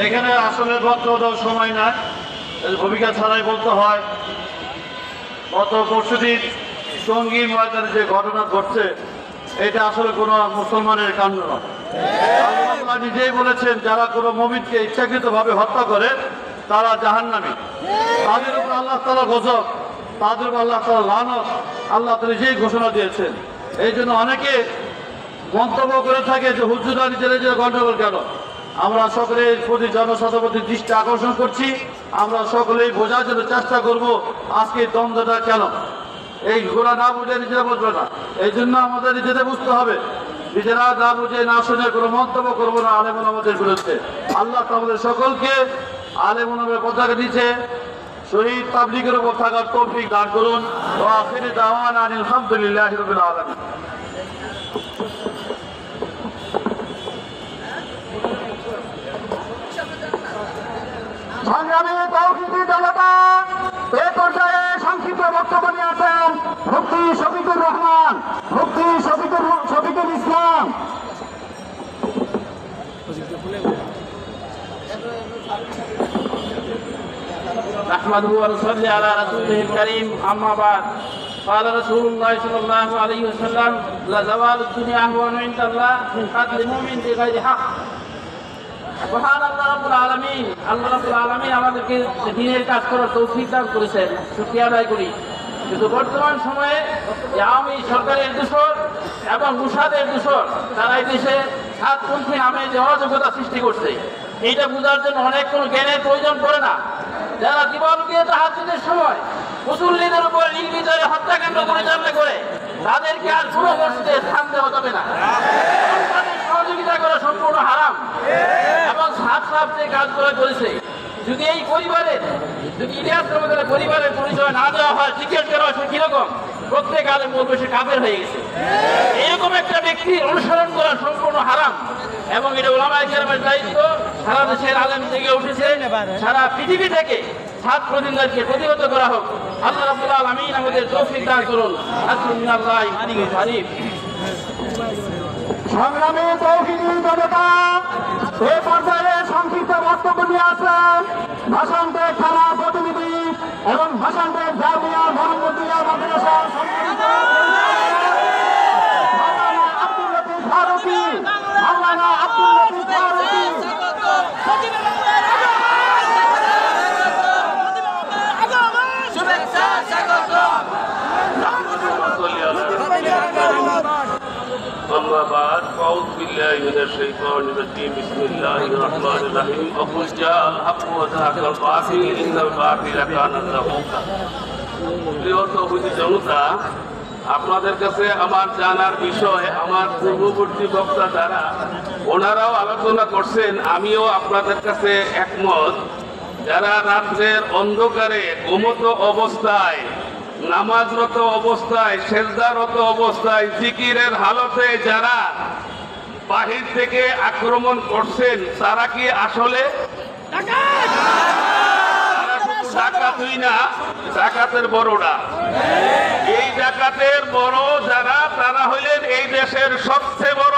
এখানে আসলে বক্তব্য দেওয়ার সময় না, ভূমিকা ছাড়াই বলতে হয়। গত পরশুদিন টঙ্গী ময়দানে যে ঘটনা ঘটছে, এটা আসলে কোনো মুসলমানের কাণ্ড নয়। আল্লাহ নিজেই বলেছেন, যারা কোনো মুমিনকে ইচ্ছাকৃতভাবে হত্যা করে তারা জাহান্নামী। তাদের উপর আল্লাহ তাআলা গজব, তাদের উপর আল্লাহ তাআলা লানত, আল্লাহ তাআলা নিজেই ঘোষণা দিয়েছেন। এই জন্য অনেকে মন্তব্য করে থাকে যে হুজুররা নিজেরা গণ্ডগোল কেন। আমরা সকলের প্রতি জনসাধারণের দৃষ্টি আকর্ষণ করছি, আমরা সকলেই বোঝার জন্য চেষ্টা করব আজকে দ্বন্দ্বটা কেন। এই ঘোরা না বুঝে নিজেরা বুঝবে না, এই জন্য আমাদের নিজেদের বুঝতে হবে। নিজেরা না বুঝে না শুনে কোনো মন্তব্য করবো না আলেম ওলামাদের বিরুদ্ধে। আল্লাহ আমাদের সকলকে আলেম ওলামার পতাকা নিচে শহীদ তাবলীগের উপর থাকার তৌফিক দান করুন। ওয়া আখিরু দাওয়ানা আলহামদুলিল্লাহি রাব্বিল আলামিন। সংগ্রামী তৌহিদি জনতা, এ পর্যায়ে সংক্ষিপ্ত বক্তব্য নিয়ে আছেন মুফতি শফিকুর রহমান, মুফতি শফিকুল ইসলাম। نحمده ونصلي على رسوله الكريم أما بعد قال رسول الله صلى الله عليه وسلم لزوال الدنيا أهون عند الله من قتل مؤمن بغير حق মহান আল্লাহ রাব্বুল আলামিন আমাদেরকে দ্বীনের কাজ করার তৌফিক দান করেছেন, শুকরিয়া আদায় করি। কিন্তু বর্তমান সময়ে আওয়ামী সরকারের দূষণ এবং মুসাদের দূষণ, তারা এই দেশে সাতপন্থী নামে যে অরাজকতা সৃষ্টি করছে, এইটা বোঝার জন্য অনেক কোনো জ্ঞানের প্রয়োজন পড়ে না। যারা দিবালুকিয়ে তাহাজ্জুদের সময় মুসল্লিদের উপর নির্বিচারে হত্যাকাণ্ড পরিচালনা করে, তাদেরকে আর কোনো মসজিদে স্থান দেওয়া যাবে না। সহযোগিতা করা সম্পূর্ণ হারাম এবং সাফ যে কাজগুলো করেছে, যদি এই পরিবারের ইলিয়াস রহমানের পরিবারের পরিচয় না দেওয়া হয়, জিজ্ঞেস করা হয় সে কিরকম, প্রত্যেক আলেম বলবে সে কাফের হয়ে গেছে। এরকম একটা ব্যক্তির অনুসরণ করা সম্পূর্ণ হারাম এবং এটা উলামায়ে কেরামের দায়িত্ব। সারা দেশের আলেম থেকে উঠেছে, সারা পৃথিবী থেকে ছাত্রদিনদেরকে প্রতিহত করা হোক। আল্লাহ রাব্বুল আলামিন আমাদের তৌফিক দান করুন। আসসালামু আলাইকুম। সংগ্রামী তৌহিদি জনতা, এ পর্যায়ে সংক্ষিপ্ত বক্তব্য নিয়ে আছেন ভাষান্তের থানা প্রতিনিধি এবং ভাষান্তের জামিয়া মোহাম্মদিয়া মাদ্রাসার সম্মানিত মাওলানা আব্দুল লতিফ ফারুকী, মাওলানা আব্দুল লতিফ ফারুকী। أما بعد فأعوذ بالله من الشيطان الرجيم بسم الله الرحمن الرحيم وقل جاء الحق وزهق الباطل إن الباطل كان زهوقا। প্রিয় তৌহিদি জনতা, আপনাদের কাছে আমার জানার বিষয়, আমার পূর্ববর্তী বক্তা যারা ওনারাও আলোচনা করছেন, আমিও আপনাদের কাছে একমত। যারা রাত্রের অন্ধকারে ঘুমন্ত অবস্থায়, নামাজরত অবস্থায়, সেজদারত অবস্থায়, জিকিরের হালতে যারা বাহির থেকে আক্রমণ করছেন, তারা কি আসলে ডাকাতই না, ডাকাতের বড়রা? এই ডাকাতের বড় যারা, তারা হইলেন এই দেশের সবচেয়ে বড়